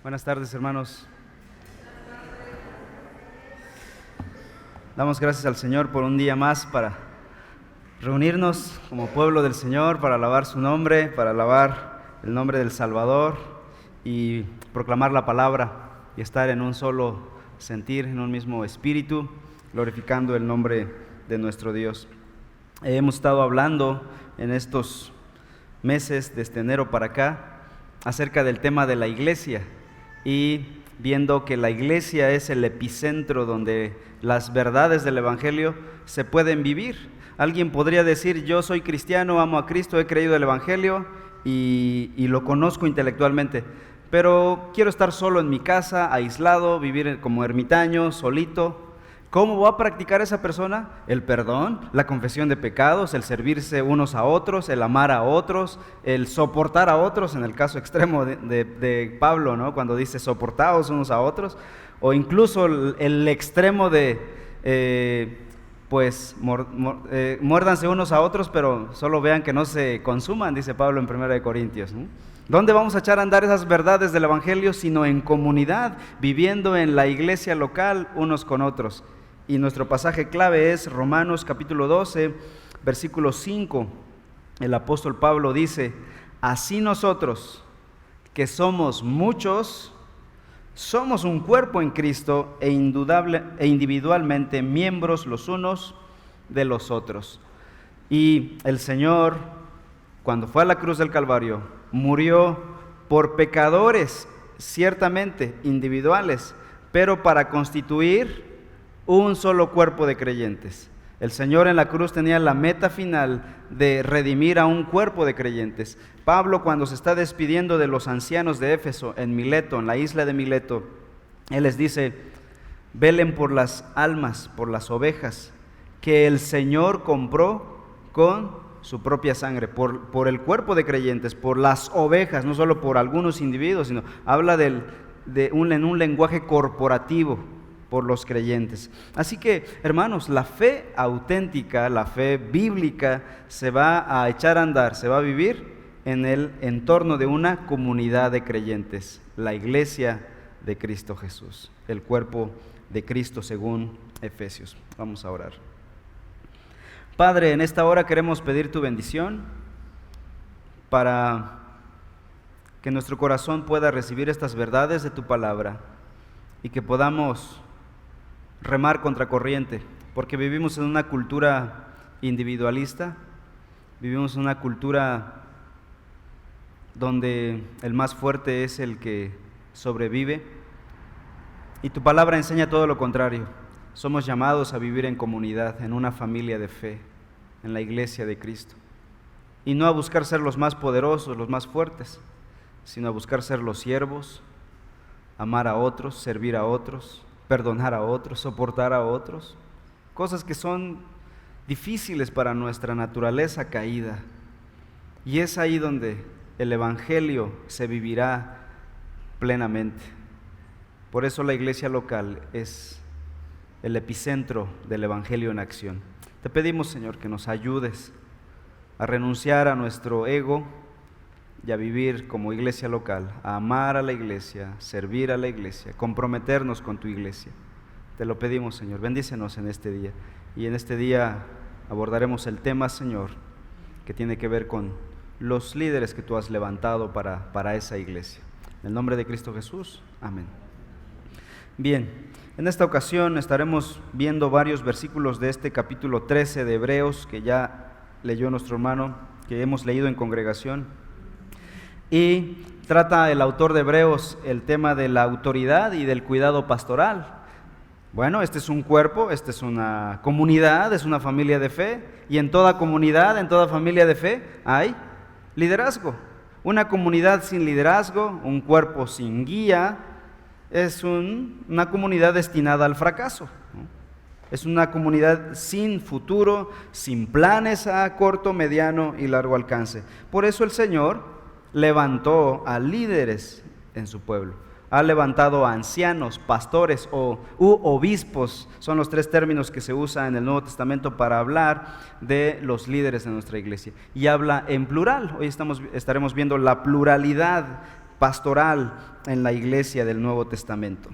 Buenas tardes, hermanos. Damos gracias al Señor por un día más para reunirnos como pueblo del Señor, para alabar su nombre, para alabar el nombre del Salvador y proclamar la palabra y estar en un solo sentir, en un mismo espíritu, glorificando el nombre de nuestro Dios. Hemos estado hablando en estos meses, desde enero para acá, acerca del tema de la iglesia y viendo que la iglesia es el epicentro donde las verdades del Evangelio se pueden vivir. Alguien podría decir: yo soy cristiano, amo a Cristo, he creído el Evangelio y lo conozco intelectualmente, pero quiero estar solo en mi casa, aislado, vivir como ermitaño, solito. ¿Cómo va a practicar esa persona? El perdón, la confesión de pecados, el servirse unos a otros, el amar a otros, el soportar a otros, en el caso extremo de Pablo, ¿no? Cuando dice soportaos unos a otros, o incluso el extremo de muérdanse unos a otros, pero solo vean que no se consuman, dice Pablo en 1 Corintios, ¿no? ¿Dónde vamos a echar a andar esas verdades del Evangelio sino en comunidad, viviendo en la iglesia local unos con otros? Y nuestro pasaje clave es Romanos capítulo 12, versículo 5. El apóstol Pablo dice: así nosotros, que somos muchos, somos un cuerpo en Cristo e individualmente miembros los unos de los otros. Y el Señor, cuando fue a la cruz del Calvario, murió por pecadores, ciertamente individuales, pero para constituir un solo cuerpo de creyentes. El Señor en la cruz tenía la meta final de redimir a un cuerpo de creyentes. Pablo, cuando se está despidiendo de los ancianos de Éfeso en Mileto, en la isla de Mileto, él les dice: velen por las almas, por las ovejas que el Señor compró con su propia sangre, por el cuerpo de creyentes, por las ovejas, no solo por algunos individuos, sino habla en un lenguaje corporativo, por los creyentes. Así que, hermanos, la fe auténtica, la fe bíblica, se va a echar a andar, se va a vivir en el entorno de una comunidad de creyentes, la iglesia de Cristo Jesús, el cuerpo de Cristo según Efesios. Vamos a orar. Padre, en esta hora queremos pedir tu bendición para que nuestro corazón pueda recibir estas verdades de tu palabra y que podamos remar contracorriente, porque vivimos en una cultura individualista, vivimos en una cultura donde el más fuerte es el que sobrevive, y tu palabra enseña todo lo contrario. Somos llamados a vivir en comunidad, en una familia de fe, en la iglesia de Cristo, y no a buscar ser los más poderosos, los más fuertes, sino a buscar ser los siervos, amar a otros, servir a otros, perdonar a otros, soportar a otros, cosas que son difíciles para nuestra naturaleza caída. Y es ahí donde el Evangelio se vivirá plenamente. Por eso la iglesia local es el epicentro del Evangelio en acción. Te pedimos, Señor, que nos ayudes a renunciar a nuestro ego y a vivir como iglesia local, a amar a la iglesia, servir a la iglesia, comprometernos con tu iglesia. Te lo pedimos, Señor, bendícenos en este día. Y en este día abordaremos el tema, Señor, que tiene que ver con los líderes que tú has levantado para esa iglesia. En el nombre de Cristo Jesús, amén. Bien, en esta ocasión estaremos viendo varios versículos de este capítulo 13 de Hebreos, que ya leyó nuestro hermano, que hemos leído en congregación. Y trata el autor de Hebreos el tema de la autoridad y del cuidado pastoral. Bueno, este es un cuerpo, esta es una comunidad, es una familia de fe, y en toda comunidad, en toda familia de fe hay liderazgo. Una comunidad sin liderazgo, un cuerpo sin guía, es una comunidad destinada al fracaso, ¿no? Es una comunidad sin futuro, sin planes a corto, mediano y largo alcance. Por eso el Señor levantó a líderes en su pueblo. Ha levantado a ancianos, pastores u obispos. Son los tres términos que se usan en el Nuevo Testamento para hablar de los líderes de nuestra iglesia. Y habla en plural. Hoy estaremos viendo la pluralidad pastoral en la iglesia del Nuevo Testamento.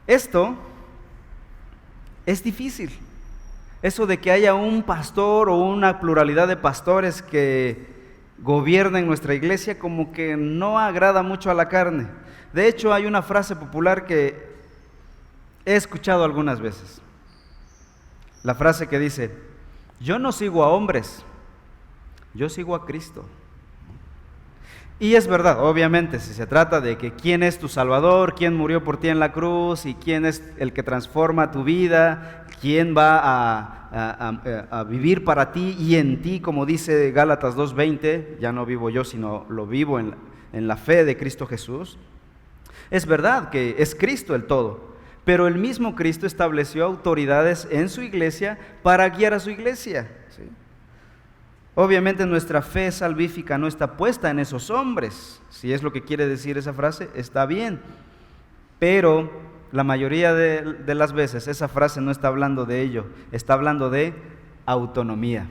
Esto es difícil. Eso de que haya un pastor o una pluralidad de pastores que gobiernen nuestra iglesia como que no agrada mucho a la carne. De hecho, hay una frase popular que he escuchado algunas veces. La frase que dice: yo no sigo a hombres, yo sigo a Cristo. Y es verdad, obviamente, si se trata de que quién es tu Salvador, quién murió por ti en la cruz y quién es el que transforma tu vida, quién va a vivir para ti y en ti, como dice Gálatas 2:20, ya no vivo yo, sino lo vivo en la fe de Cristo Jesús. Es verdad que es Cristo el todo, pero el mismo Cristo estableció autoridades en su iglesia para guiar a su iglesia, ¿sí? Obviamente nuestra fe salvífica no está puesta en esos hombres. Si es lo que quiere decir esa frase, está bien. Pero la mayoría de las veces esa frase no está hablando de ello, está hablando de autonomía.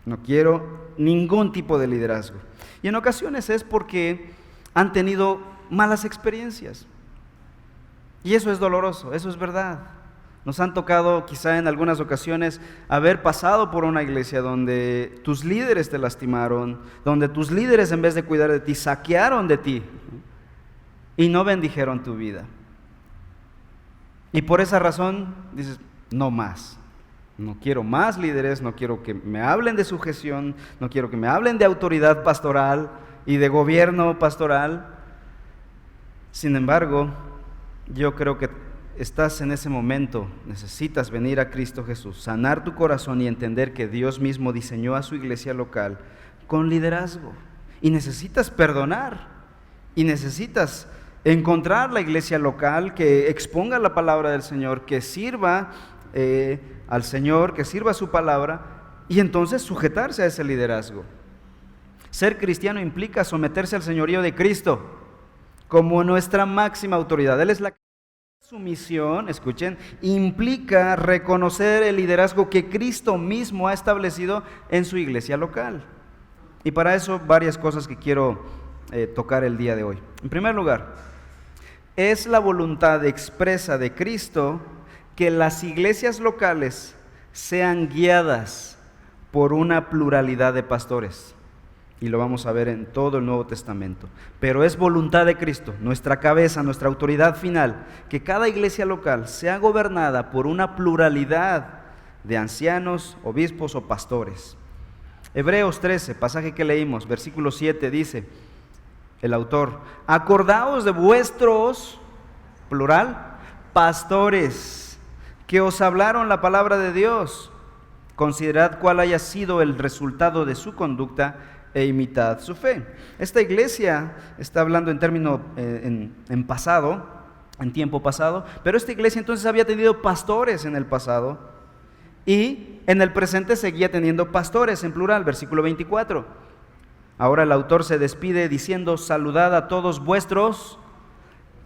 No quiero ningún tipo de liderazgo. Y en ocasiones es porque han tenido malas experiencias. Y eso es doloroso, eso es verdad. Nos han tocado quizá en algunas ocasiones haber pasado por una iglesia donde tus líderes te lastimaron, donde tus líderes en vez de cuidar de ti, saquearon de ti y no bendijeron tu vida. Y por esa razón dices, no más, no quiero más líderes, no quiero que me hablen de sujeción, no quiero que me hablen de autoridad pastoral y de gobierno pastoral. Sin embargo, yo creo que estás en ese momento, necesitas venir a Cristo Jesús, sanar tu corazón y entender que Dios mismo diseñó a su iglesia local con liderazgo. Y necesitas perdonar, y necesitas encontrar la iglesia local que exponga la palabra del Señor, que sirva al Señor, que sirva su palabra, y entonces sujetarse a ese liderazgo. Ser cristiano implica someterse al señorío de Cristo como nuestra máxima autoridad. Él es la Su misión, escuchen, implica reconocer el liderazgo que Cristo mismo ha establecido en su iglesia local. Y para eso varias cosas que quiero tocar el día de hoy. En primer lugar, es la voluntad expresa de Cristo que las iglesias locales sean guiadas por una pluralidad de pastores. Y lo vamos a ver en todo el Nuevo Testamento. Pero es voluntad de Cristo, nuestra cabeza, nuestra autoridad final, que cada iglesia local sea gobernada por una pluralidad de ancianos, obispos o pastores. Hebreos 13, pasaje que leímos, versículo 7, dice el autor: acordaos de vuestros, plural, pastores, que os hablaron la palabra de Dios. Considerad cuál haya sido el resultado de su conducta e imitad su fe. Esta iglesia está hablando en término en pasado, en tiempo pasado, pero esta iglesia entonces había tenido pastores en el pasado y en el presente seguía teniendo pastores en plural, versículo 24. Ahora el autor se despide diciendo: saludad a todos vuestros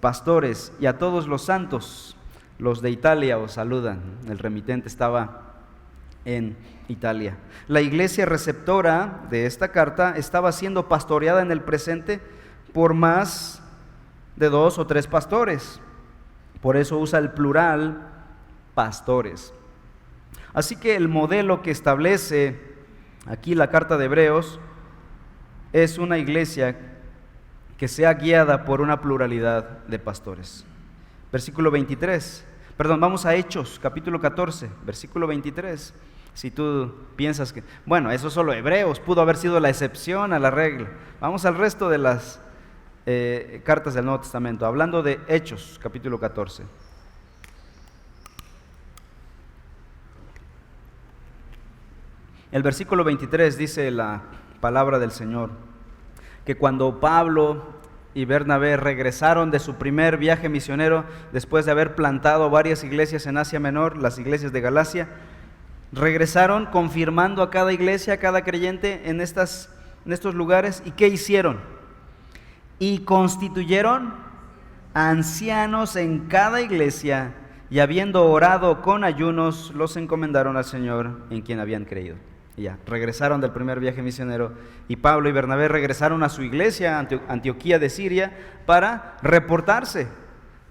pastores y a todos los santos. Los de Italia os saludan. El remitente estaba en Italia. La iglesia receptora de esta carta estaba siendo pastoreada en el presente por más de 2 o 3 pastores. Por eso usa el plural, pastores. Así que el modelo que establece aquí la carta de Hebreos es una iglesia que sea guiada por una pluralidad de pastores. Versículo 23. Vamos a Hechos, capítulo 14, versículo 23. Si tú piensas que, bueno, eso solo Hebreos, pudo haber sido la excepción a la regla. Vamos al resto de las cartas del Nuevo Testamento, hablando de Hechos, capítulo 14. El versículo 23 dice la palabra del Señor, que cuando Pablo y Bernabé regresaron de su primer viaje misionero, después de haber plantado varias iglesias en Asia Menor, las iglesias de Galacia, regresaron confirmando a cada iglesia, a cada creyente en estos lugares. ¿Y qué hicieron? Y constituyeron ancianos en cada iglesia, y habiendo orado con ayunos, los encomendaron al Señor en quien habían creído. Y ya, regresaron del primer viaje misionero y Pablo y Bernabé regresaron a su iglesia, Antioquía de Siria, para reportarse.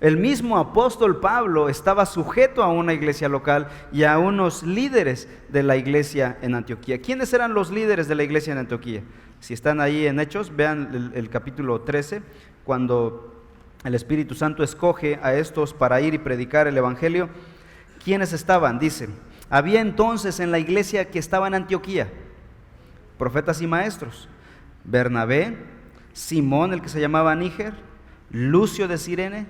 El mismo apóstol Pablo estaba sujeto a una iglesia local y a unos líderes de la iglesia en Antioquía. ¿Quiénes eran los líderes de la iglesia en Antioquía? Si están ahí en Hechos, vean el capítulo 13, cuando el Espíritu Santo escoge a estos para ir y predicar el evangelio. ¿Quiénes estaban? Dice: había entonces en la iglesia que estaba en Antioquía profetas y maestros: Bernabé, Simón, el que se llamaba Níger, Lucio de Cirene,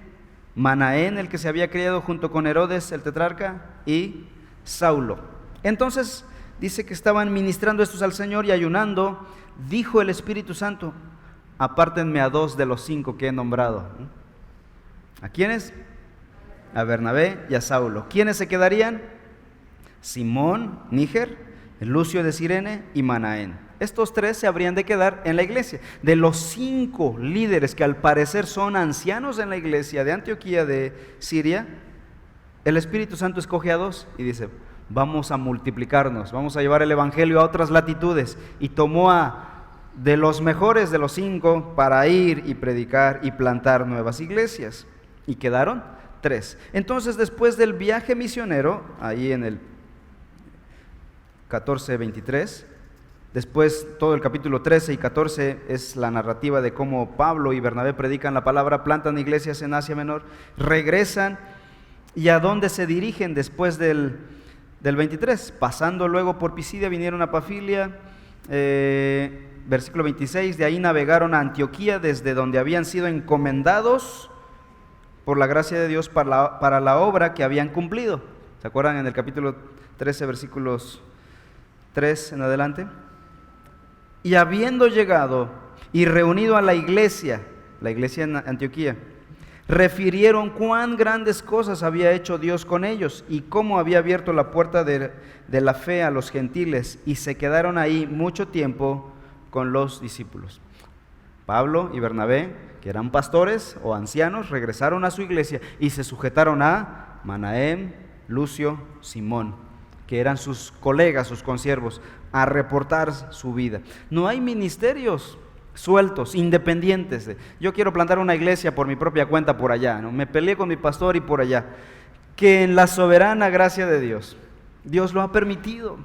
Manaén, el que se había criado junto con Herodes el tetrarca, y Saulo. Entonces dice que estaban ministrando estos al Señor y ayunando. Dijo el Espíritu Santo: apártenme a 2 de los 5 que he nombrado. ¿A quiénes? A Bernabé y a Saulo. ¿Quiénes se quedarían? Simón, Níger, Lucio de Cirene y Manaén. Estos 3 se habrían de quedar en la iglesia. De los 5 líderes que al parecer son ancianos en la iglesia de Antioquía de Siria, el Espíritu Santo escoge a 2 y dice: vamos a multiplicarnos, vamos a llevar el evangelio a otras latitudes. Y tomó de los mejores de los 5 para ir y predicar y plantar nuevas iglesias. Y quedaron 3. Entonces, después del viaje misionero, ahí en el 14:23, después todo el capítulo 13 y 14 es la narrativa de cómo Pablo y Bernabé predican la palabra, plantan iglesias en Asia Menor, regresan. ¿Y a dónde se dirigen después del 23? Pasando luego por Pisidia, vinieron a Pafilia, versículo 26, de ahí navegaron a Antioquía, desde donde habían sido encomendados por la gracia de Dios para la obra que habían cumplido. ¿Se acuerdan en el capítulo 13, versículos 3 en adelante? Y habiendo llegado y reunido a la iglesia en Antioquía, refirieron cuán grandes cosas había hecho Dios con ellos y cómo había abierto la puerta de la fe a los gentiles, y se quedaron ahí mucho tiempo con los discípulos. Pablo y Bernabé, que eran pastores o ancianos, regresaron a su iglesia y se sujetaron a Manaén, Lucio, Simón, que eran sus colegas, sus consiervos, a reportar su vida. No hay ministerios sueltos, independientes. Yo quiero plantar una iglesia por mi propia cuenta por allá, ¿no? Me peleé con mi pastor y por allá. Que en la soberana gracia de Dios, Dios lo ha permitido.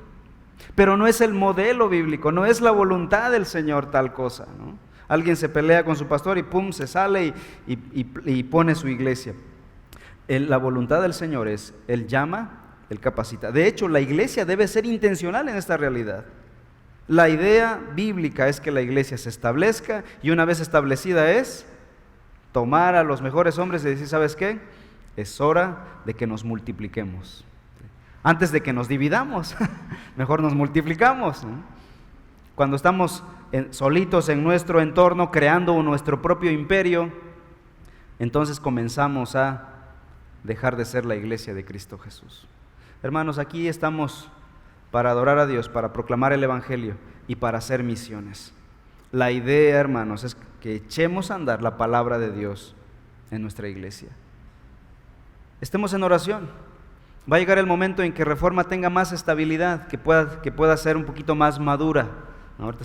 Pero no es el modelo bíblico, no es la voluntad del Señor tal cosa, ¿no? Alguien se pelea con su pastor y pum, se sale y pone su iglesia. La voluntad del Señor es: Él llama, Él capacita. De hecho, la iglesia debe ser intencional en esta realidad. La idea bíblica es que la iglesia se establezca, y una vez establecida es tomar a los mejores hombres y decir: ¿sabes qué? Es hora de que nos multipliquemos. Antes de que nos dividamos, mejor nos multiplicamos, ¿no? Cuando estamos solitos en nuestro entorno, creando nuestro propio imperio, entonces comenzamos a dejar de ser la iglesia de Cristo Jesús. Hermanos, aquí estamos para adorar a Dios, para proclamar el evangelio y para hacer misiones. La idea, hermanos, es que echemos a andar la palabra de Dios en nuestra iglesia. Estemos en oración. Va a llegar el momento en que Reforma tenga más estabilidad, que pueda ser un poquito más madura. Ahorita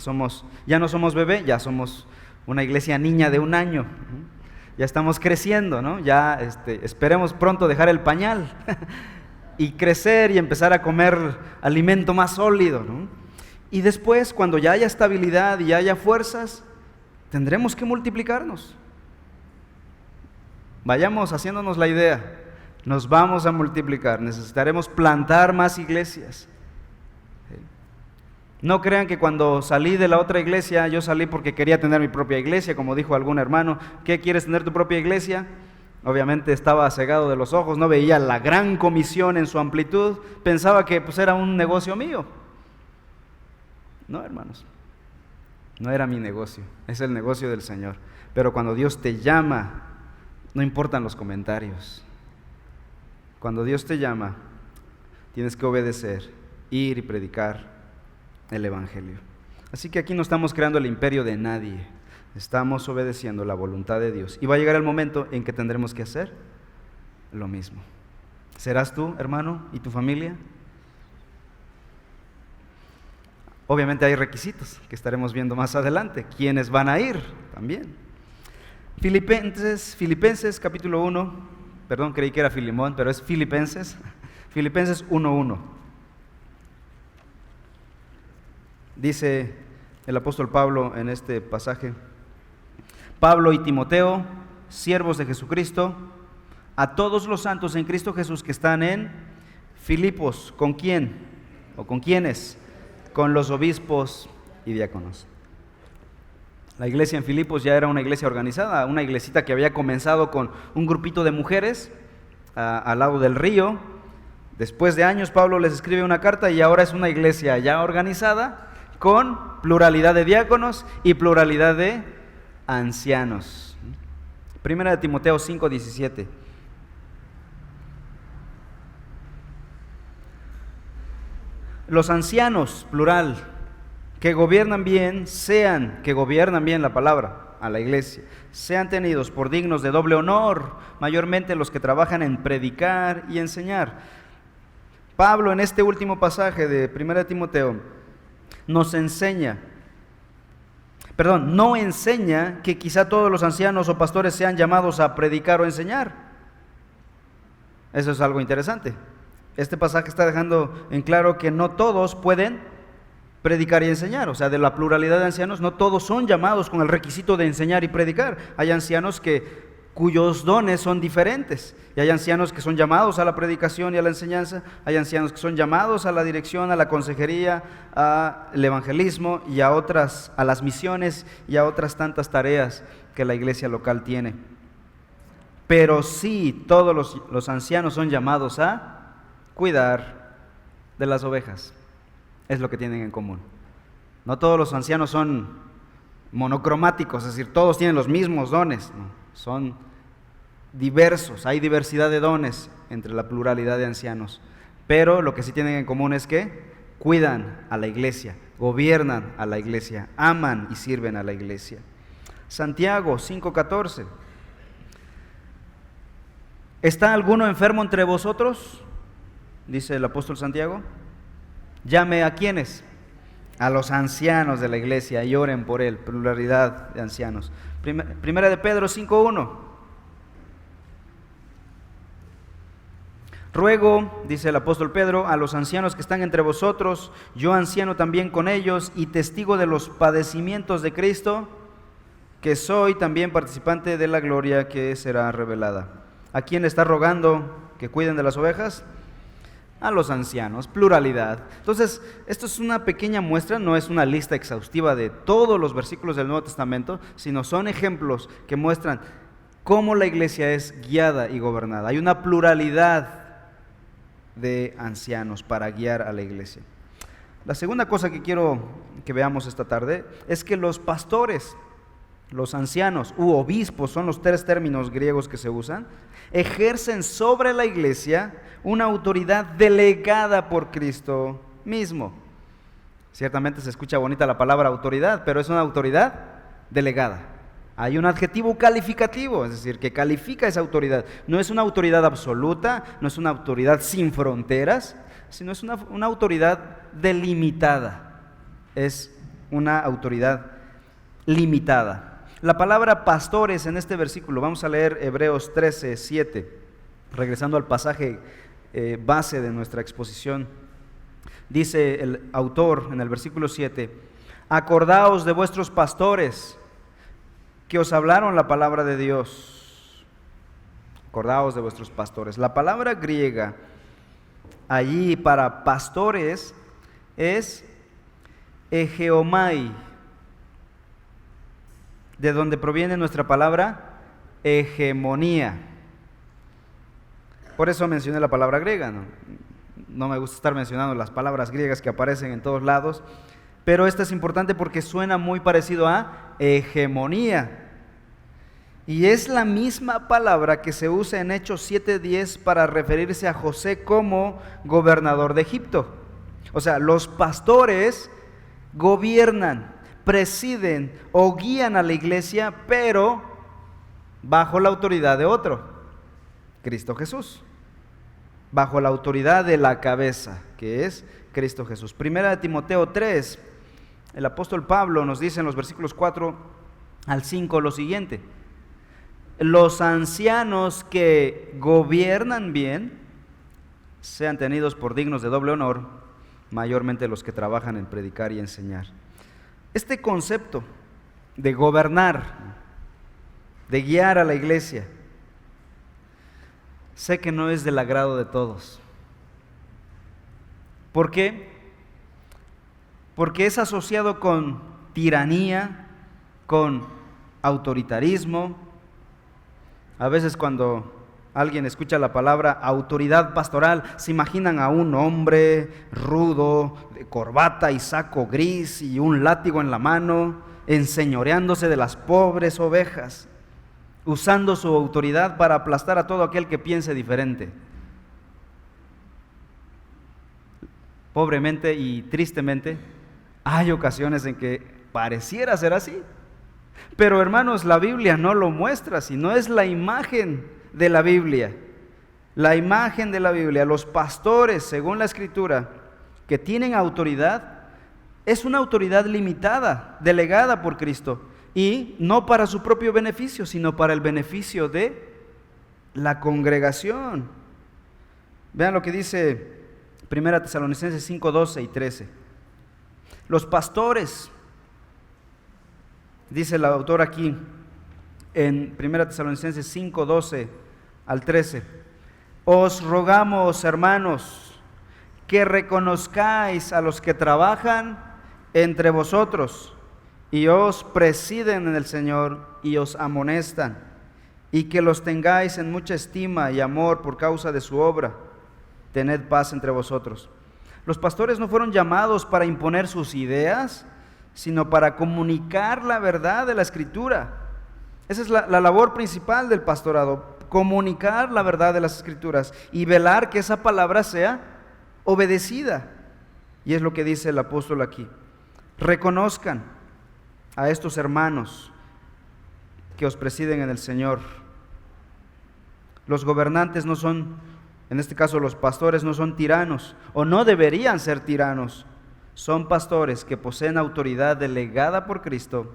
ya no somos bebé, ya somos una iglesia niña de 1 año. Ya estamos creciendo, ¿no? Ya esperemos pronto dejar el pañal y crecer y empezar a comer alimento más sólido, ¿no? Y después, cuando ya haya estabilidad y ya haya fuerzas, tendremos que multiplicarnos. Vayamos haciéndonos la idea. Nos vamos a multiplicar, necesitaremos plantar más iglesias. No crean que cuando salí de la otra iglesia, yo salí porque quería tener mi propia iglesia, como dijo algún hermano. ¿Qué quieres, tener tu propia iglesia? Obviamente estaba cegado de los ojos, no veía la gran comisión en su amplitud, pensaba que era un negocio mío. No, hermanos, no era mi negocio, es el negocio del Señor. Pero cuando Dios te llama, no importan los comentarios. Cuando Dios te llama, tienes que obedecer, ir y predicar el evangelio. Así que aquí no estamos creando el imperio de nadie, estamos obedeciendo la voluntad de Dios. Y va a llegar el momento en que tendremos que hacer lo mismo. ¿Serás tú, hermano, y tu familia? Obviamente hay requisitos que estaremos viendo más adelante. ¿Quiénes van a ir? También. Filipenses capítulo 1, perdón, creí que era Filimón, pero es Filipenses 1:1. Dice el apóstol Pablo en este pasaje: Pablo y Timoteo, siervos de Jesucristo, a todos los santos en Cristo Jesús que están en Filipos. ¿Con quién? ¿O con quiénes? Con los obispos y diáconos. La iglesia en Filipos ya era una iglesia organizada, una iglesita que había comenzado con un grupito de mujeres al lado del río. Después de años Pablo les escribe una carta y ahora es una iglesia ya organizada con pluralidad de diáconos y pluralidad de ancianos. Primera de Timoteo 5:17. Los ancianos, plural, que gobiernan bien la palabra a la iglesia, sean tenidos por dignos de doble honor, mayormente los que trabajan en predicar y enseñar. Pablo en este último pasaje de 1 de Timoteo no enseña que quizá todos los ancianos o pastores sean llamados a predicar o enseñar. Eso es algo interesante. Este pasaje está dejando en claro que no todos pueden predicar y enseñar. O sea, de la pluralidad de ancianos, no todos son llamados con el requisito de enseñar y predicar. Hay ancianos cuyos dones son diferentes. Y hay ancianos que son llamados a la predicación y a la enseñanza. Hay ancianos que son llamados a la dirección, a la consejería, al evangelismo y a las misiones y a otras tantas tareas que la iglesia local tiene. Pero sí, todos los ancianos son llamados a cuidar de las ovejas. Es lo que tienen en común. No todos los ancianos son monocromáticos, es decir, todos tienen los mismos dones. No, son diversos, hay diversidad de dones entre la pluralidad de ancianos. Pero lo que sí tienen en común es que cuidan a la iglesia, gobiernan a la iglesia, aman y sirven a la iglesia. Santiago 5:14. ¿Está alguno enfermo entre vosotros?, dice el apóstol Santiago. Llame a ¿quiénes? A los ancianos de la iglesia y oren por él, pluralidad de ancianos. Primera de Pedro 5:1. Ruego, dice el apóstol Pedro, a los ancianos que están entre vosotros, yo anciano también con ellos y testigo de los padecimientos de Cristo, que soy también participante de la gloria que será revelada. ¿A quién está rogando que cuiden de las ovejas? A los ancianos, pluralidad. Entonces, esto es una pequeña muestra, no es una lista exhaustiva de todos los versículos del Nuevo Testamento, sino son ejemplos que muestran cómo la iglesia es guiada y gobernada. Hay una pluralidad de ancianos para guiar a la iglesia. La segunda cosa que quiero que veamos esta tarde es que los pastores, los ancianos u obispos, son los tres términos griegos que se usan, ejercen sobre la iglesia una autoridad delegada por Cristo mismo. Ciertamente se escucha bonita la palabra autoridad, pero es una autoridad delegada. Hay un adjetivo calificativo, es decir, que califica esa autoridad. No es una autoridad absoluta, no es una autoridad sin fronteras, sino es una autoridad delimitada. Es una autoridad limitada. La palabra pastores en este versículo, vamos a leer Hebreos 13:7, regresando al pasaje base de nuestra exposición. Dice el autor en el versículo 7: acordaos de vuestros pastores que os hablaron la palabra de Dios. Acordaos de vuestros pastores. La palabra griega allí para pastores es egeomai, de donde proviene nuestra palabra hegemonía. Por eso mencioné la palabra griega, no me gusta estar mencionando las palabras griegas que aparecen en todos lados, pero esta es importante porque suena muy parecido a hegemonía. Y es la misma palabra que se usa en Hechos 7:10 para referirse a José como gobernador de Egipto. O sea, los pastores gobiernan, presiden o guían a la iglesia, pero bajo la autoridad de otro, Cristo Jesús, bajo la autoridad de la cabeza, que es Cristo Jesús. Primera de Timoteo 3, El apóstol Pablo nos dice en los versículos 4 al 5 lo siguiente: los ancianos que gobiernan bien sean tenidos por dignos de doble honor, mayormente los que trabajan en predicar y enseñar. Este concepto de gobernar, de guiar a la iglesia, sé que no es del agrado de todos. ¿Por qué? Porque es asociado con tiranía, con autoritarismo. A veces cuando alguien escucha la palabra autoridad pastoral, se imaginan a un hombre rudo, de corbata y saco gris y un látigo en la mano, enseñoreándose de las pobres ovejas, usando su autoridad para aplastar a todo aquel que piense diferente. Pobremente y tristemente, hay ocasiones en que pareciera ser así. Pero hermanos, la Biblia no lo muestra, sino es la imagen de la Biblia. La imagen de la Biblia, los pastores, según la Escritura, que tienen autoridad, es una autoridad limitada, delegada por Cristo, y no para su propio beneficio, sino para el beneficio de la congregación. Vean lo que dice 1 Tesalonicenses 5, 12 y 13. Los pastores, dice el autor aquí en 1 Tesalonicenses 5, 12 al 13: os rogamos, hermanos, que reconozcáis a los que trabajan entre vosotros y os presiden en el Señor y os amonestan, y que los tengáis en mucha estima y amor por causa de su obra. Tened paz entre vosotros. Los pastores no fueron llamados para imponer sus ideas, sino para comunicar la verdad de la Escritura. Esa es la labor principal del pastorado: comunicar la verdad de las Escrituras y velar que esa palabra sea obedecida. Y es lo que dice el apóstol aquí: reconozcan a estos hermanos que os presiden en el Señor. Los gobernantes no son, en este caso los pastores, no son tiranos, o no deberían ser tiranos. Son pastores que poseen autoridad delegada por Cristo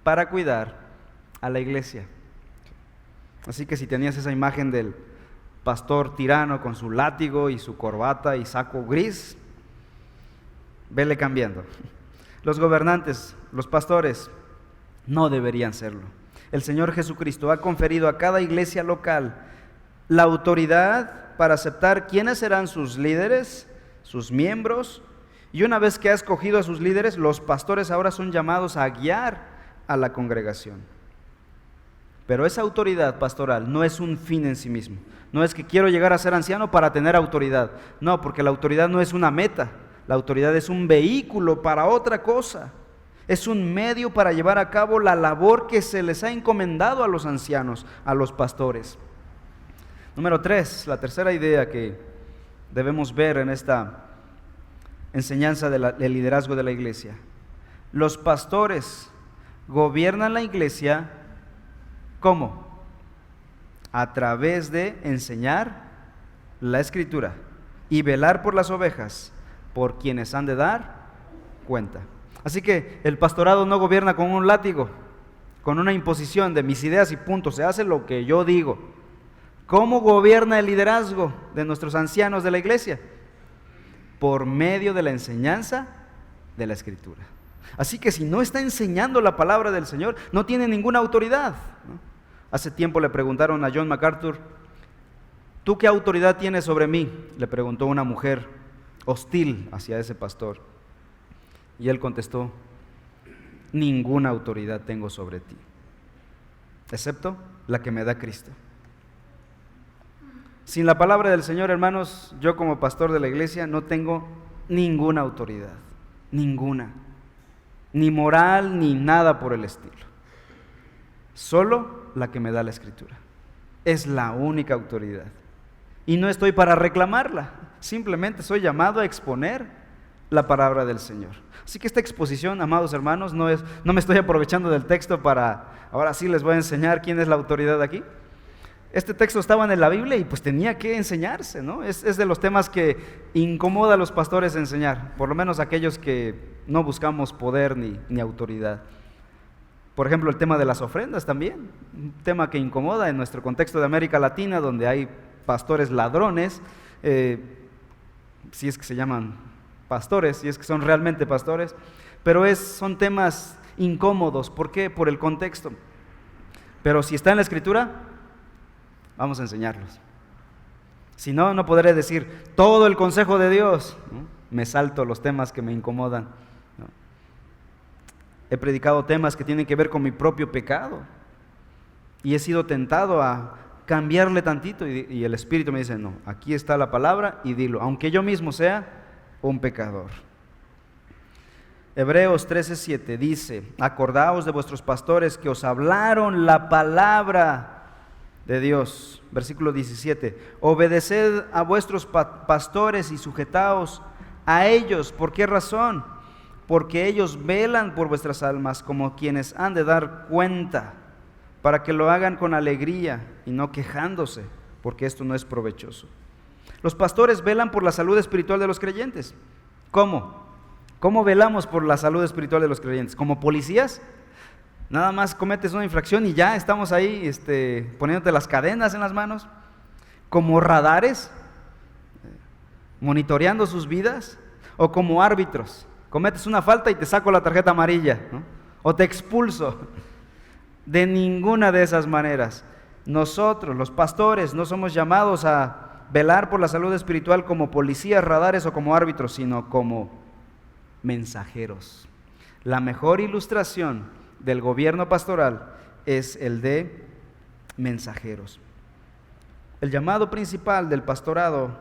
para cuidar a la iglesia. Así que si tenías esa imagen del pastor tirano con su látigo y su corbata y saco gris, vele cambiando. Los gobernantes, los pastores, no deberían serlo. El Señor Jesucristo ha conferido a cada iglesia local la autoridad para aceptar quiénes serán sus líderes, sus miembros, y una vez que ha escogido a sus líderes, los pastores ahora son llamados a guiar a la congregación. Pero esa autoridad pastoral no es un fin en sí mismo. No es que quiero llegar a ser anciano para tener autoridad. No, porque la autoridad no es una meta. La autoridad es un vehículo para otra cosa. Es un medio para llevar a cabo la labor que se les ha encomendado a los ancianos, a los pastores. Número 3, la tercera idea que debemos ver en esta enseñanza del liderazgo de la iglesia. Los pastores gobiernan la iglesia, ¿cómo? A través de enseñar la Escritura y velar por las ovejas, por quienes han de dar cuenta. Así que el pastorado no gobierna con un látigo, con una imposición de mis ideas y punto, se hace lo que yo digo. ¿Cómo gobierna el liderazgo de nuestros ancianos de la iglesia? Por medio de la enseñanza de la Escritura. Así que si no está enseñando la palabra del Señor, no tiene ninguna autoridad, ¿no? Hace tiempo le preguntaron a John MacArthur: ¿tú qué autoridad tienes sobre mí?, le preguntó una mujer hostil hacia ese pastor. Y él contestó: ninguna autoridad tengo sobre ti, excepto la que me da Cristo. Sin la palabra del Señor, hermanos, yo como pastor de la iglesia no tengo ninguna autoridad, ninguna, ni moral, ni nada por el estilo. Solo la que me da la Escritura. Es la única autoridad. Y no estoy para reclamarla, simplemente soy llamado a exponer la palabra del Señor. Así que esta exposición, amados hermanos, no me estoy aprovechando del texto para, ahora sí les voy a enseñar quién es la autoridad aquí. Este texto estaba en la Biblia y pues tenía que enseñarse, ¿no? Es de los temas que incomoda a los pastores enseñar, por lo menos aquellos que no buscamos poder ni autoridad. Por ejemplo, el tema de las ofrendas también, un tema que incomoda en nuestro contexto de América Latina, donde hay pastores ladrones, si es que se llaman pastores, si es que son realmente pastores, pero son temas incómodos. ¿Por qué? Por el contexto. Pero si está en la Escritura, vamos a enseñarlos. Si no, no podré decir todo el consejo de Dios, ¿no? Me salto los temas que me incomodan, ¿no? He predicado temas que tienen que ver con mi propio pecado y he sido tentado a cambiarle tantito y el Espíritu me dice, no, aquí está la palabra y dilo, aunque yo mismo sea un pecador. Hebreos 13:7 dice, acordaos de vuestros pastores que os hablaron la palabra de Dios. Versículo 17, obedeced a vuestros pastores y sujetaos a ellos. ¿Por qué razón? Porque ellos velan por vuestras almas como quienes han de dar cuenta, para que lo hagan con alegría y no quejándose, porque esto no es provechoso. Los pastores velan por la salud espiritual de los creyentes. ¿Cómo? ¿Cómo velamos por la salud espiritual de los creyentes? ¿Como policías? Nada más cometes una infracción y ya estamos ahí poniéndote las cadenas en las manos. ¿Como radares? ¿Monitoreando sus vidas? ¿O como árbitros? Cometes una falta y te saco la tarjeta amarilla, ¿no? O te expulso. De ninguna de esas maneras. Nosotros, los pastores, no somos llamados a velar por la salud espiritual como policías, radares o como árbitros, sino como mensajeros. La mejor ilustración del gobierno pastoral es el de mensajeros. El llamado principal del pastorado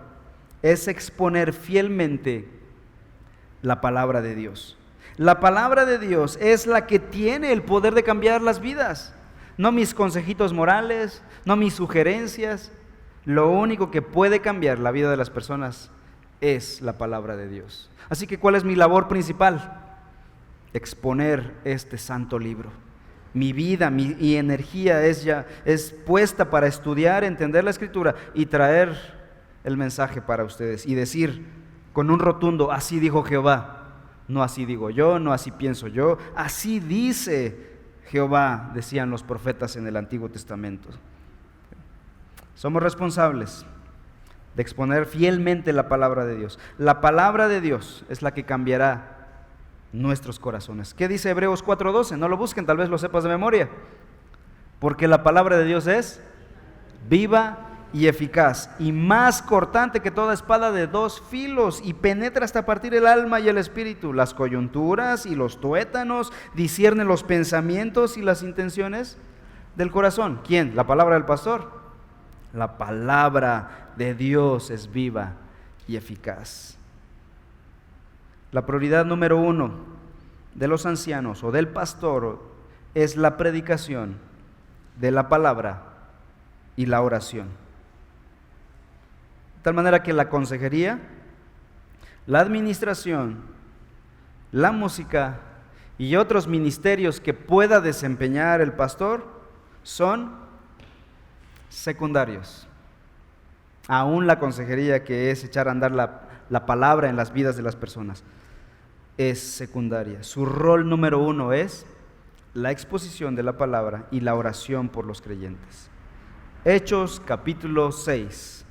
es exponer fielmente la palabra de Dios. La palabra de Dios es la que tiene el poder de cambiar las vidas, no mis consejitos morales, no mis sugerencias. Lo único que puede cambiar la vida de las personas es la palabra de Dios. Así que, ¿cuál es mi labor principal? Exponer este santo libro. Mi vida, mi energía es puesta para estudiar, entender la Escritura y traer el mensaje para ustedes y decir con un rotundo, así dijo Jehová. No así digo yo, no así pienso yo, así dice Jehová, decían los profetas en el Antiguo Testamento. Somos responsables de exponer fielmente la palabra de Dios. La palabra de Dios es la que cambiará nuestros corazones. ¿Qué dice Hebreos 4:12? No lo busquen, tal vez lo sepas de memoria. Porque la palabra de Dios es viva y eficaz, y más cortante que toda espada de dos filos, y penetra hasta partir el alma y el espíritu, las coyunturas y los tuétanos, discierne los pensamientos y las intenciones del corazón. ¿Quién? ¿La palabra del pastor? La palabra de Dios es viva y eficaz. La prioridad número 1 de los ancianos o del pastor es la predicación de la palabra y la oración. De tal manera que la consejería, la administración, la música y otros ministerios que pueda desempeñar el pastor son secundarios. Aún la consejería, que es echar a andar la palabra en las vidas de las personas, es secundaria. Su rol número 1 es la exposición de la palabra y la oración por los creyentes. Hechos capítulo 6.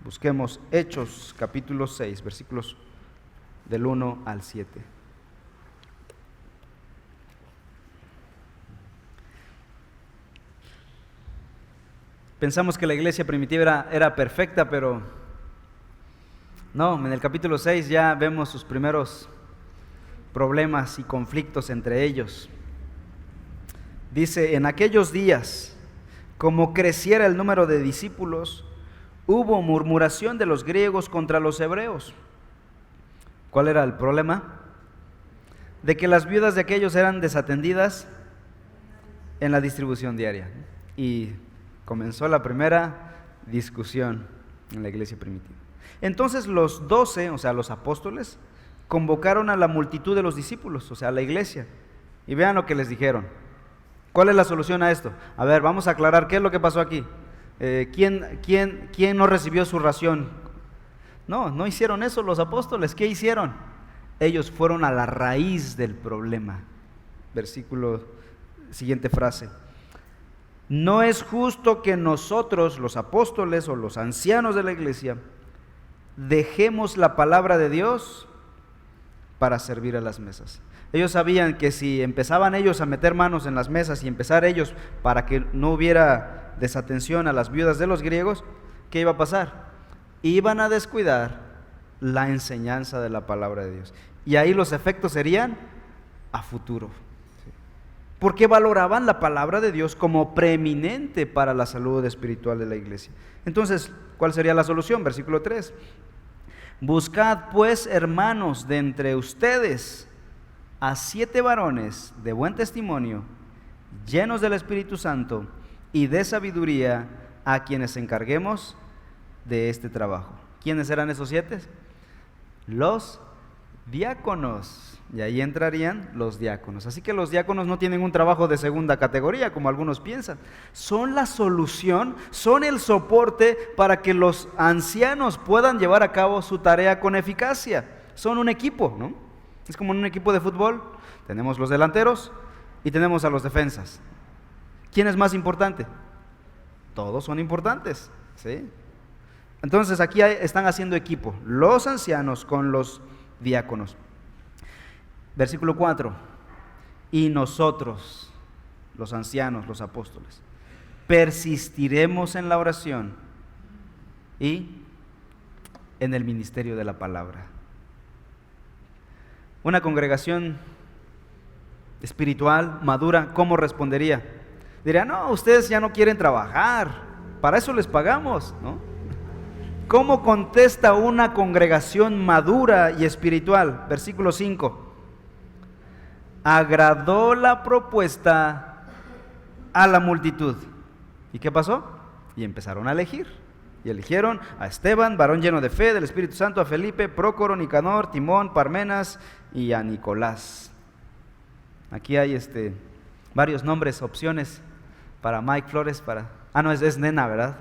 Busquemos Hechos capítulo 6, versículos del 1 al 7. Pensamos que la iglesia primitiva era perfecta, pero no, en el capítulo 6 ya vemos sus primeros problemas y conflictos entre ellos. Dice, en aquellos días, como creciera el número de discípulos, hubo murmuración de los griegos contra los hebreos. ¿Cuál era el problema? De que las viudas de aquellos eran desatendidas en la distribución diaria. Y comenzó la primera discusión en la iglesia primitiva. Entonces los 12, o sea, los apóstoles, convocaron a la multitud de los discípulos, o sea, a la iglesia. Y vean lo que les dijeron. ¿Cuál es la solución a esto? A ver, vamos a aclarar qué es lo que pasó aquí. ¿Quién no recibió su ración? No hicieron eso los apóstoles. ¿Qué hicieron? Ellos fueron a la raíz del problema. Siguiente frase. No es justo que nosotros, los apóstoles o los ancianos de la iglesia, dejemos la palabra de Dios para servir a las mesas. Ellos sabían que si empezaban ellos a meter manos en las mesas y empezar ellos para que no hubiera desatención a las viudas de los griegos, ¿qué iba a pasar? Iban a descuidar la enseñanza de la palabra de Dios. Y ahí los efectos serían a futuro. Porque valoraban la palabra de Dios como preeminente para la salud espiritual de la iglesia. Entonces, ¿cuál sería la solución? Versículo 3. Buscad pues, hermanos, de entre ustedes a 7 varones de buen testimonio, llenos del Espíritu Santo y de sabiduría, a quienes encarguemos de este trabajo. ¿Quiénes eran esos 7? Los diáconos. Y ahí entrarían los diáconos. Así que los diáconos no tienen un trabajo de segunda categoría, como algunos piensan. Son la solución, son el soporte para que los ancianos puedan llevar a cabo su tarea con eficacia. Son un equipo, ¿no? Es como en un equipo de fútbol. Tenemos los delanteros y tenemos a los defensas. ¿Quién es más importante? Todos son importantes, ¿sí? Entonces aquí están haciendo equipo, los ancianos con los diáconos. Versículo 4. Y nosotros, los ancianos, los apóstoles, persistiremos en la oración y en el ministerio de la palabra. Una congregación espiritual, madura, ¿cómo respondería? Diría, no, ustedes ya no quieren trabajar, para eso les pagamos, ¿no? ¿Cómo contesta una congregación madura y espiritual? Versículo 5. Agradó la propuesta a la multitud. ¿Y qué pasó? Y empezaron a elegir. Y eligieron a Esteban, varón lleno de fe, del Espíritu Santo, a Felipe, Prócoro, Nicanor, Timón, Parmenas y a Nicolás. Aquí hay varios nombres, opciones para Mike Flores, no, es nena, ¿verdad?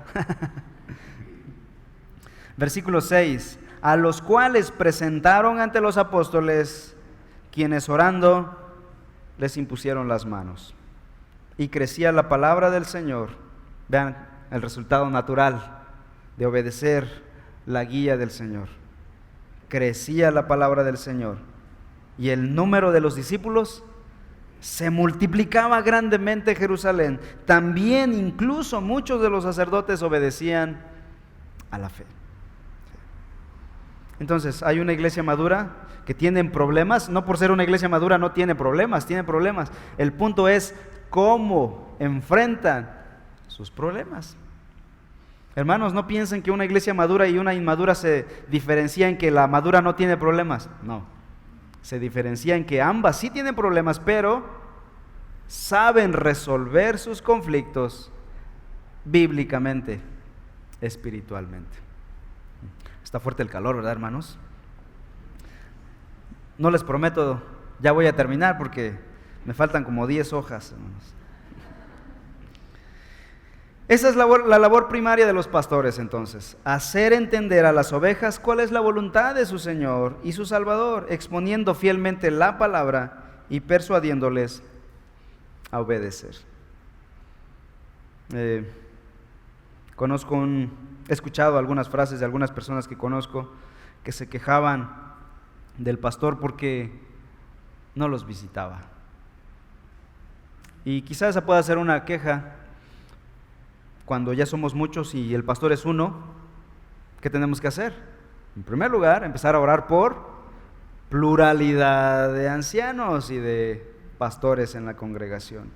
Versículo 6. A los cuales presentaron ante los apóstoles, quienes orando les impusieron las manos. Y crecía la palabra del Señor. Vean el resultado natural de obedecer la guía del Señor. Crecía la palabra del Señor. Y el número de los discípulos se multiplicaba grandemente en Jerusalén. También incluso muchos de los sacerdotes obedecían a la fe. Entonces, hay una iglesia madura que tiene problemas. No por ser una iglesia madura no tiene problemas, tiene problemas. El punto es cómo enfrentan sus problemas. Hermanos, no piensen que una iglesia madura y una inmadura se diferencia en que la madura no tiene problemas. No, se diferencia en que ambas sí tienen problemas, pero saben resolver sus conflictos bíblicamente, espiritualmente. Está fuerte el calor, ¿verdad, hermanos? No les prometo, ya voy a terminar porque me faltan como 10 hojas, hermanos. Esa es la labor primaria de los pastores, entonces, hacer entender a las ovejas cuál es la voluntad de su Señor y su Salvador, exponiendo fielmente la palabra y persuadiéndoles a obedecer. He escuchado algunas frases de algunas personas que conozco que se quejaban del pastor porque no los visitaba. Y quizás esa pueda ser una queja cuando ya somos muchos y el pastor es uno. ¿Qué tenemos que hacer? En primer lugar, empezar a orar por pluralidad de ancianos y de pastores en la congregación.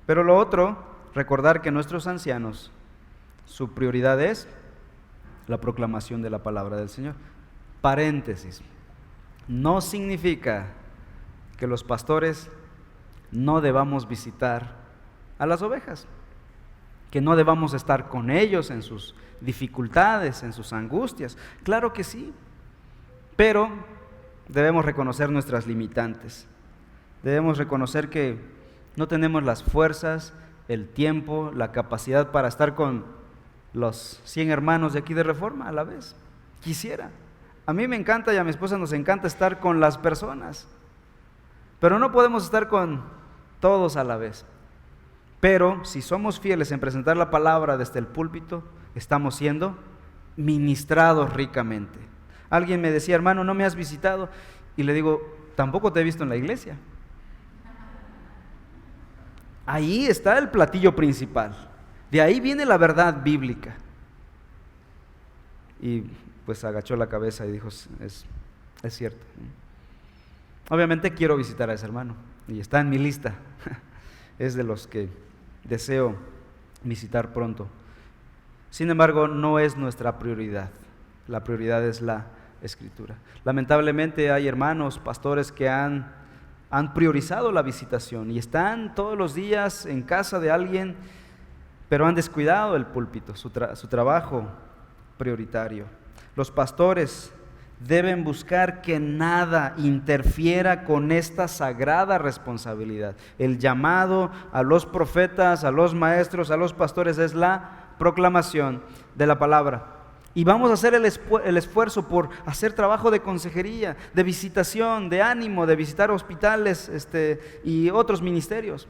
Pero lo otro, recordar que nuestros ancianos, su prioridad es la proclamación de la palabra del Señor. Paréntesis, no significa que los pastores no debamos visitar a las ovejas, que no debamos estar con ellos en sus dificultades, en sus angustias. Claro que sí, pero debemos reconocer nuestras limitantes. Debemos reconocer que no tenemos las fuerzas el tiempo, la capacidad para estar con los 100 hermanos de aquí de Reforma a la vez. Quisiera. A mí me encanta y a mi esposa nos encanta estar con las personas, pero no podemos estar con todos a la vez. Pero si somos fieles en presentar la palabra desde el púlpito, estamos siendo ministrados ricamente. Alguien me decía, hermano, ¿no me has visitado? Y le digo, tampoco te he visto en la iglesia. Ahí está el platillo principal. De ahí viene la verdad bíblica. Y pues agachó la cabeza y dijo, es cierto. Obviamente quiero visitar a ese hermano y está en mi lista. Es de los que deseo visitar pronto. Sin embargo, no es nuestra prioridad. La prioridad es la Escritura. Lamentablemente hay hermanos, pastores que han priorizado la visitación y están todos los días en casa de alguien, pero han descuidado el púlpito, su trabajo prioritario. Los pastores deben buscar que nada interfiera con esta sagrada responsabilidad. El llamado a los profetas, a los maestros, a los pastores es la proclamación de la palabra. Y vamos a hacer el esfuerzo por hacer trabajo de consejería, de visitación, de ánimo, de visitar hospitales y otros ministerios.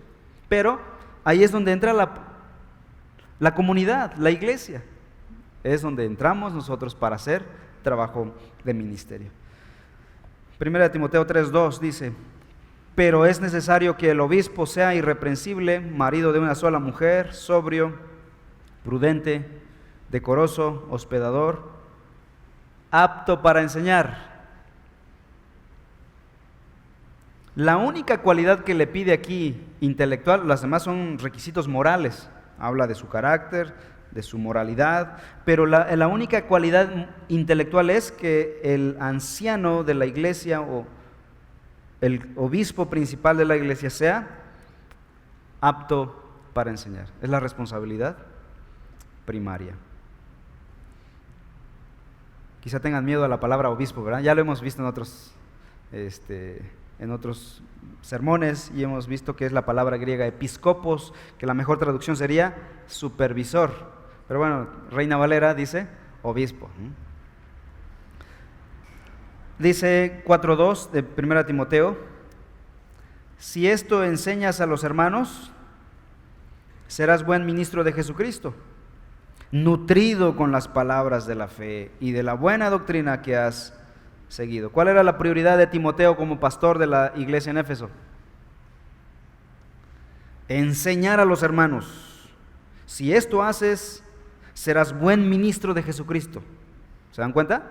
Pero ahí es donde entra la comunidad, la iglesia. Es donde entramos nosotros para hacer trabajo de ministerio. 1 Timoteo 3:2 dice, pero es necesario que el obispo sea irreprensible, marido de una sola mujer, sobrio, prudente, decoroso, hospedador, apto para enseñar. La única cualidad que le pide aquí intelectual, las demás son requisitos morales, habla de su carácter, de su moralidad, pero la única cualidad intelectual es que el anciano de la iglesia o el obispo principal de la iglesia sea apto para enseñar. Es la responsabilidad primaria. Quizá tengan miedo a la palabra obispo, ¿verdad? Ya lo hemos visto en otros sermones y hemos visto que es la palabra griega episcopos, que la mejor traducción sería supervisor. Pero bueno, Reina Valera dice obispo. Dice 4:2 de 1 Timoteo, si esto enseñas a los hermanos, serás buen ministro de Jesucristo, nutrido con las palabras de la fe y de la buena doctrina que has seguido. ¿Cuál era la prioridad de Timoteo como pastor de la iglesia en Éfeso? Enseñar a los hermanos. Si esto haces, serás buen ministro de Jesucristo. ¿Se dan cuenta?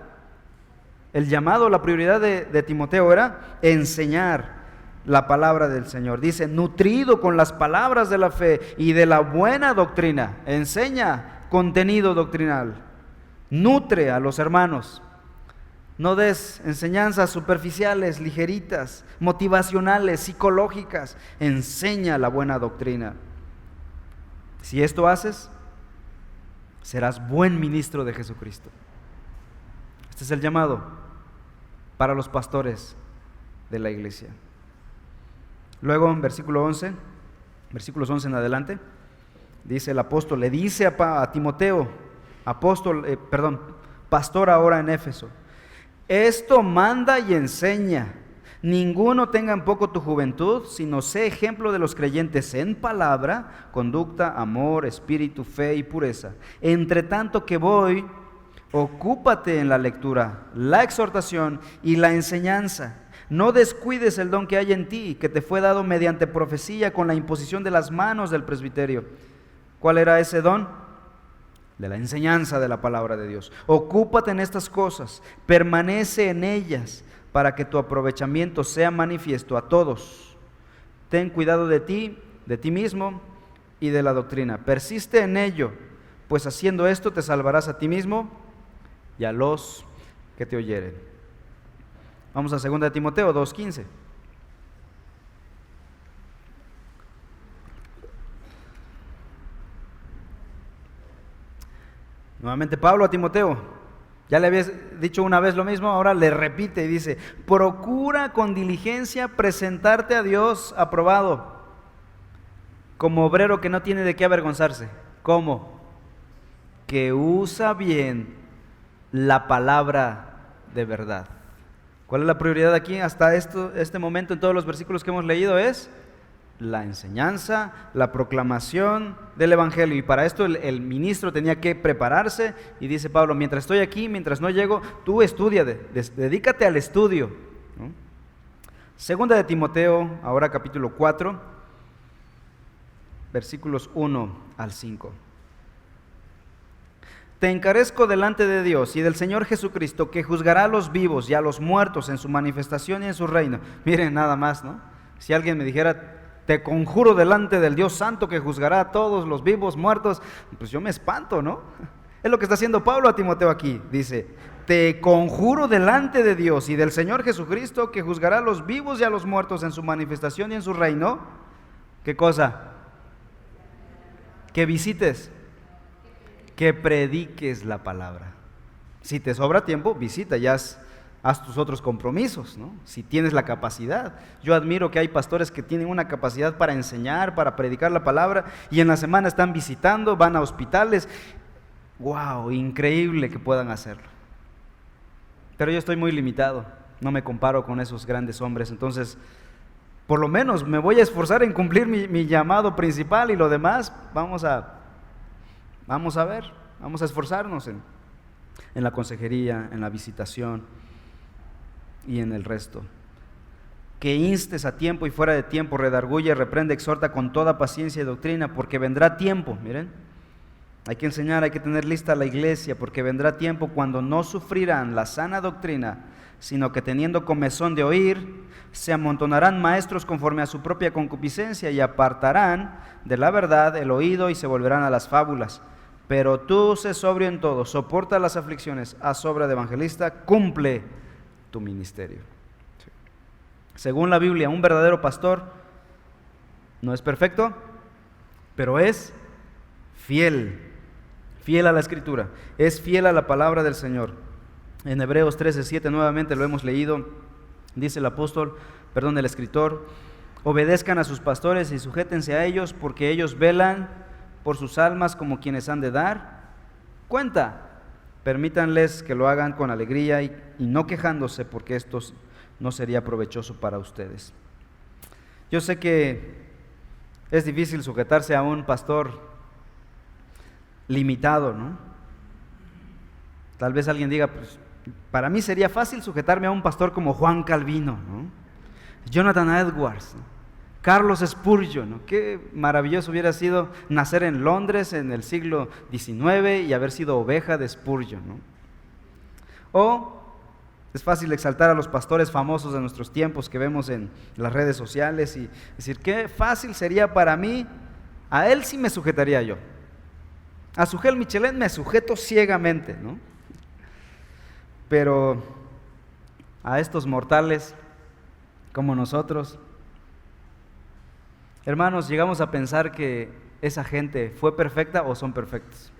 El llamado, la prioridad de Timoteo era enseñar la palabra del Señor. Dice, nutrido con las palabras de la fe y de la buena doctrina. Enseña contenido doctrinal. Nutre a los hermanos. No des enseñanzas superficiales, ligeritas, motivacionales, psicológicas. Enseña la buena doctrina. Si esto haces, serás buen ministro de Jesucristo. Este es el llamado para los pastores de la iglesia. Luego en versículos 11 en adelante, dice el apóstol, le dice a Timoteo, pastor ahora en Éfeso, esto manda y enseña, ninguno tenga en poco tu juventud, sino sé ejemplo de los creyentes en palabra, conducta, amor, espíritu, fe y pureza. Entre tanto que voy, ocúpate en la lectura, la exhortación y la enseñanza. No descuides el don que hay en ti, que te fue dado mediante profecía con la imposición de las manos del presbiterio. ¿Cuál era ese don? De la enseñanza de la palabra de Dios. Ocúpate en estas cosas, permanece en ellas, para que tu aprovechamiento sea manifiesto a todos. Ten cuidado de ti mismo y de la doctrina. Persiste en ello, pues haciendo esto te salvarás a ti mismo y a los que te oyeren. Vamos a 2 Timoteo 2:15. Nuevamente Pablo a Timoteo, ya le habías dicho una vez lo mismo, ahora le repite y dice, procura con diligencia presentarte a Dios aprobado, como obrero que no tiene de qué avergonzarse. ¿Cómo? Que usa bien la palabra de verdad. ¿Cuál es la prioridad aquí hasta este momento en todos los versículos que hemos leído? Es la enseñanza, la proclamación del Evangelio. Y para esto el ministro tenía que prepararse. Y dice Pablo, mientras estoy aquí, mientras no llego, tú estudia, dedícate al estudio, ¿no? Segunda de Timoteo, ahora capítulo 4, versículos 1 al 5. Te encarezco delante de Dios y del Señor Jesucristo, que juzgará a los vivos y a los muertos en su manifestación y en su reino. Miren nada más, ¿no? Si alguien me dijera, te conjuro delante del Dios Santo que juzgará a todos los vivos, muertos, pues yo me espanto, ¿no? Es lo que está haciendo Pablo a Timoteo aquí. Dice, te conjuro delante de Dios y del Señor Jesucristo, que juzgará a los vivos y a los muertos en su manifestación y en su reino. ¿Qué cosa? Que visites, que prediques la palabra. Si te sobra tiempo, visita, haz tus otros compromisos, ¿no? Si tienes la capacidad. Yo admiro que hay pastores que tienen una capacidad para enseñar, para predicar la palabra, y en la semana están visitando, van a hospitales. ¡Wow! Increíble que puedan hacerlo. Pero yo estoy muy limitado, no me comparo con esos grandes hombres, entonces por lo menos me voy a esforzar en cumplir mi llamado principal, y lo demás vamos a ver, vamos a esforzarnos en la consejería, en la visitación y en el resto. Que instes a tiempo y fuera de tiempo, redarguye, reprende, exhorta con toda paciencia y doctrina, porque vendrá tiempo, miren, hay que enseñar, hay que tener lista la iglesia, porque vendrá tiempo cuando no sufrirán la sana doctrina, sino que teniendo comezón de oír, se amontonarán maestros conforme a su propia concupiscencia y apartarán de la verdad el oído y se volverán a las fábulas. Pero tú sé sobrio en todo, soporta las aflicciones, haz obra de evangelista, cumple tu ministerio. Según la Biblia, un verdadero pastor no es perfecto, pero es fiel a la Escritura, es fiel a la palabra del Señor. En Hebreos 13:7 nuevamente lo hemos leído, dice el escritor, obedezcan a sus pastores y sujétense a ellos, porque ellos velan por sus almas como quienes han de dar cuenta. Permítanles que lo hagan con alegría y no quejándose, porque esto no sería provechoso para ustedes. Yo sé que es difícil sujetarse a un pastor limitado, ¿no? Tal vez alguien diga, pues para mí sería fácil sujetarme a un pastor como Juan Calvino, ¿no? Jonathan Edwards, ¿no? Carlos Spurgeon, ¿no? Qué maravilloso hubiera sido nacer en Londres en el siglo XIX y haber sido oveja de Spurgeon, ¿no? O es fácil exaltar a los pastores famosos de nuestros tiempos que vemos en las redes sociales y decir, qué fácil sería para mí, a él sí me sujetaría yo. A Sugel Michelén me sujeto ciegamente, ¿no? Pero a estos mortales como nosotros, hermanos, llegamos a pensar que esa gente fue perfecta o son perfectos.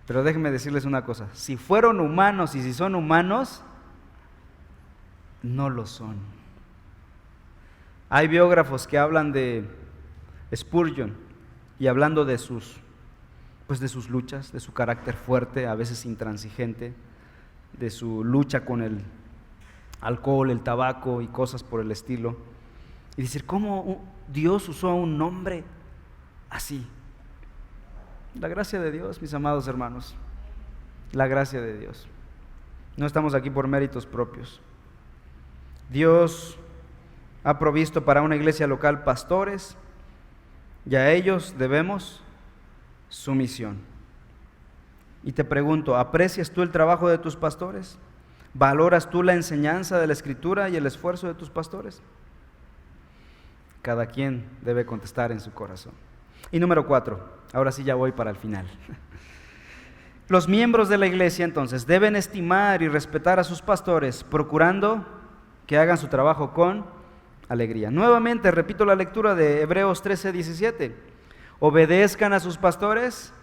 Pero déjenme decirles una cosa, si fueron humanos y si son humanos, no lo son. Hay biógrafos que hablan de Spurgeon y hablando de sus luchas, de su carácter fuerte, a veces intransigente, de su lucha con el alcohol, el tabaco y cosas por el estilo, y decir, ¿cómo Dios usó a un hombre así? La gracia de Dios, mis amados hermanos, la gracia de Dios. No estamos aquí por méritos propios. Dios ha provisto para una iglesia local pastores, y a ellos debemos sumisión. Y te pregunto, ¿aprecias tú el trabajo de tus pastores? ¿Valoras tú la enseñanza de la Escritura y el esfuerzo de tus pastores? Cada quien debe contestar en su corazón. Y número 4, ahora sí ya voy para el final. Los miembros de la iglesia entonces deben estimar y respetar a sus pastores, procurando que hagan su trabajo con alegría. Nuevamente repito la lectura de Hebreos 13:17. Obedezcan a sus pastores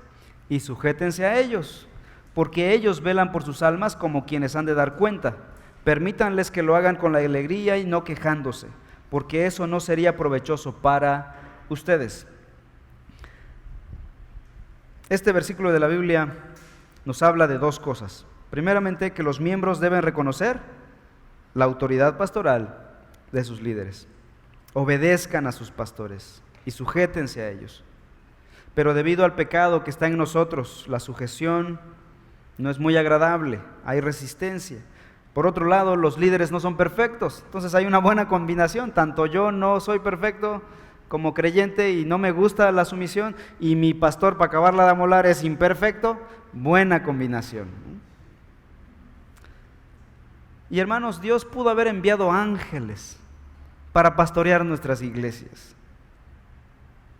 y sujétense a ellos, porque ellos velan por sus almas como quienes han de dar cuenta. Permítanles que lo hagan con la alegría y no quejándose, porque eso no sería provechoso para ustedes. Este versículo de la Biblia nos habla de dos cosas. Primeramente, que los miembros deben reconocer la autoridad pastoral de sus líderes. Obedezcan a sus pastores y sujétense a ellos. Pero debido al pecado que está en nosotros, la sujeción no es muy agradable, hay resistencia. Por otro lado, los líderes no son perfectos, entonces hay una buena combinación. Tanto yo no soy perfecto como creyente y no me gusta la sumisión, y mi pastor, para acabarla de amolar, es imperfecto. Buena combinación. Y hermanos, Dios pudo haber enviado ángeles para pastorear nuestras iglesias,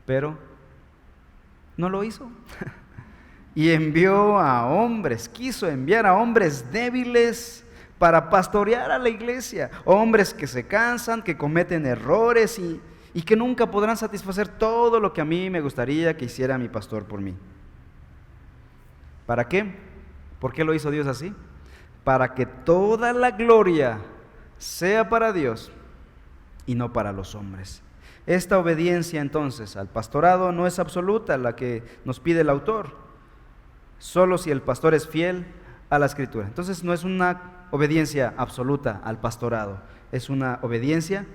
pero no lo hizo. Y envió a hombres, quiso enviar a hombres débiles para pastorear a la iglesia, hombres que se cansan, que cometen errores y que nunca podrán satisfacer todo lo que a mí me gustaría que hiciera mi pastor por mí. ¿Para qué? ¿Por qué lo hizo Dios así? Para que toda la gloria sea para Dios y no para los hombres. Esta obediencia entonces al pastorado no es absoluta, la que nos pide el autor, solo si el pastor es fiel a la Escritura. Entonces no es una obediencia absoluta al pastorado, es una obediencia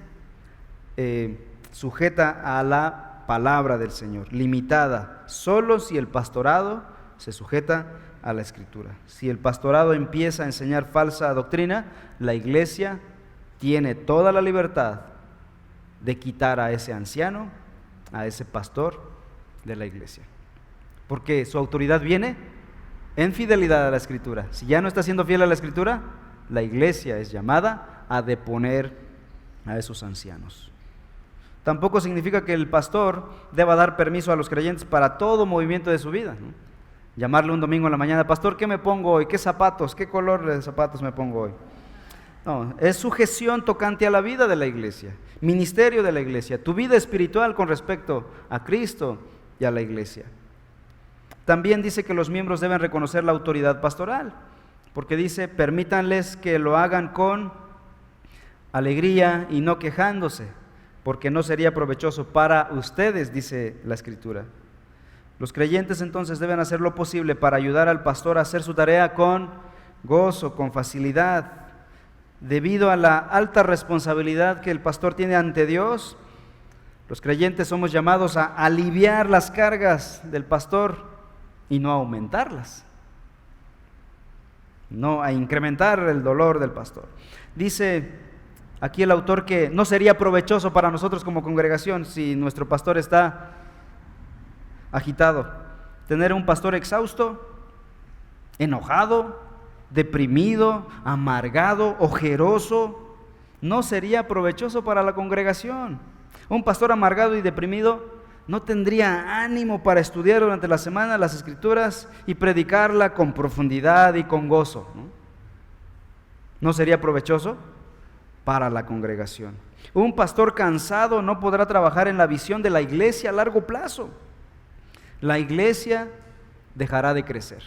sujeta a la palabra del Señor, limitada solo si el pastorado se sujeta a la Escritura. Si el pastorado empieza a enseñar falsa doctrina, la iglesia tiene toda la libertad de quitar a ese anciano, a ese pastor de la iglesia, porque su autoridad viene en fidelidad a la Escritura. Si ya no está siendo fiel a la Escritura, la iglesia es llamada a deponer a esos ancianos. Tampoco significa que el pastor deba dar permiso a los creyentes para todo movimiento de su vida, ¿no? Llamarle un domingo en la mañana: pastor, ¿qué me pongo hoy? ¿Qué zapatos? ¿Qué color de zapatos me pongo hoy? No, es sujeción tocante a la vida de la iglesia, ministerio de la iglesia, tu vida espiritual con respecto a Cristo y a la iglesia. También dice que los miembros deben reconocer la autoridad pastoral, porque dice: permítanles que lo hagan con alegría y no quejándose, porque no sería provechoso para ustedes, dice la Escritura. Los creyentes entonces deben hacer lo posible para ayudar al pastor a hacer su tarea con gozo, con facilidad. Debido a la alta responsabilidad que el pastor tiene ante Dios, los creyentes somos llamados a aliviar las cargas del pastor y no a aumentarlas, no a incrementar el dolor del pastor. Dice aquí el autor que no sería provechoso para nosotros como congregación si nuestro pastor está agitado. Tener un pastor exhausto, enojado, deprimido, amargado, ojeroso, no sería provechoso para la congregación. Un pastor amargado y deprimido no tendría ánimo para estudiar durante la semana las Escrituras y predicarla con profundidad y con gozo, ¿no? No sería provechoso para la congregación. Un pastor cansado no podrá trabajar en la visión de la iglesia a largo plazo. La iglesia dejará de crecer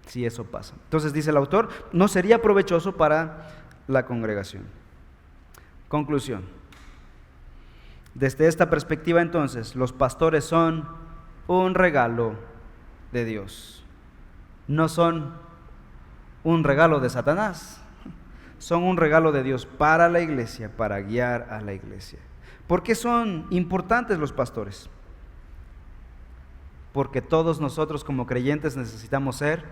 si eso pasa. Entonces, dice el autor, no sería provechoso para la congregación. Conclusión. Desde esta perspectiva, entonces, los pastores son un regalo de Dios. No son un regalo de Satanás. Son un regalo de Dios para la iglesia, para guiar a la iglesia. ¿Por qué son importantes los pastores? Porque todos nosotros como creyentes necesitamos ser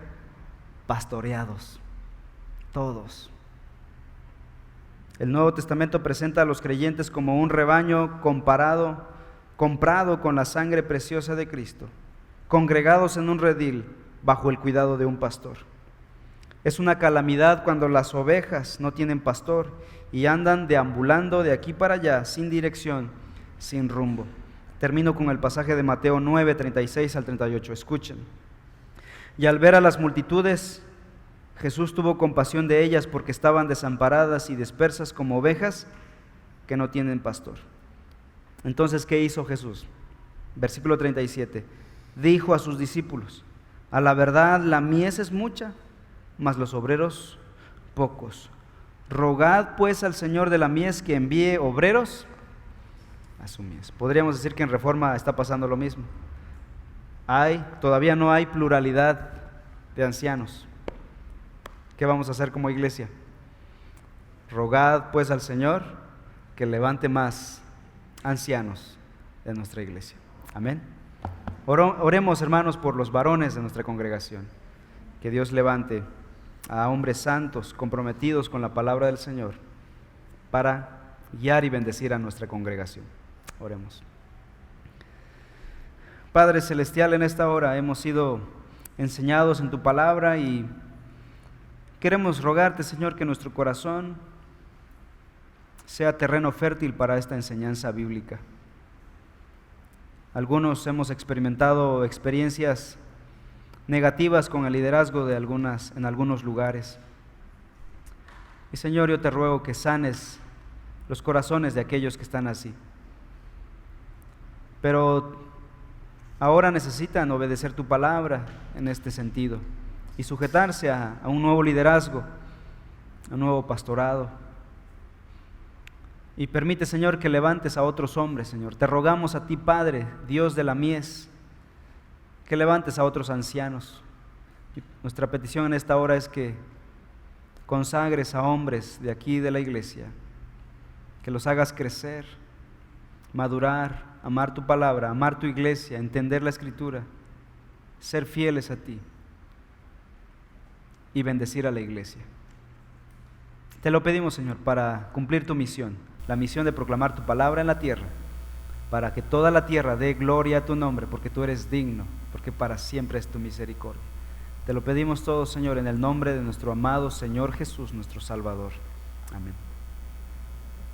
pastoreados, todos. El Nuevo Testamento presenta a los creyentes como un rebaño comprado con la sangre preciosa de Cristo, congregados en un redil bajo el cuidado de un pastor. Es una calamidad cuando las ovejas no tienen pastor y andan deambulando de aquí para allá sin dirección, sin rumbo. Termino con el pasaje de Mateo 9, 36 al 38. Escuchen. Y al ver a las multitudes, Jesús tuvo compasión de ellas porque estaban desamparadas y dispersas como ovejas que no tienen pastor. Entonces, ¿qué hizo Jesús? Versículo 37. Dijo a sus discípulos: a la verdad, la mies es mucha, mas los obreros pocos. Rogad pues al Señor de la mies que envíe obreros a su mies. Podríamos decir que en Reforma está pasando lo mismo. Todavía no hay pluralidad de ancianos. ¿Qué vamos a hacer como iglesia? Rogad pues al Señor que levante más ancianos de nuestra iglesia. Amén. Oremos, hermanos, por los varones de nuestra congregación. Que Dios levante a hombres santos, comprometidos con la palabra del Señor, para guiar y bendecir a nuestra congregación. Oremos. Padre Celestial, en esta hora hemos sido enseñados en tu palabra y queremos rogarte, Señor, que nuestro corazón sea terreno fértil para esta enseñanza bíblica. Algunos hemos experimentado experiencias negativas con el liderazgo en algunos lugares. Y Señor, yo te ruego que sanes los corazones de aquellos que están así. Pero ahora necesitan obedecer tu palabra en este sentido y sujetarse a un nuevo liderazgo, a un nuevo pastorado. Y permite, Señor, que levantes a otros hombres, Señor. Te rogamos a ti, Padre, Dios de la mies, que levantes a otros ancianos. Y nuestra petición en esta hora es que consagres a hombres de aquí de la iglesia, que los hagas crecer, madurar, amar tu palabra, amar tu iglesia, entender la Escritura, ser fieles a ti y bendecir a la iglesia. Te lo pedimos, Señor, para cumplir tu misión, la misión de proclamar tu palabra en la tierra, para que toda la tierra dé gloria a tu nombre, porque tú eres digno, porque para siempre es tu misericordia. Te lo pedimos todo, Señor, en el nombre de nuestro amado Señor Jesús, nuestro Salvador. Amén.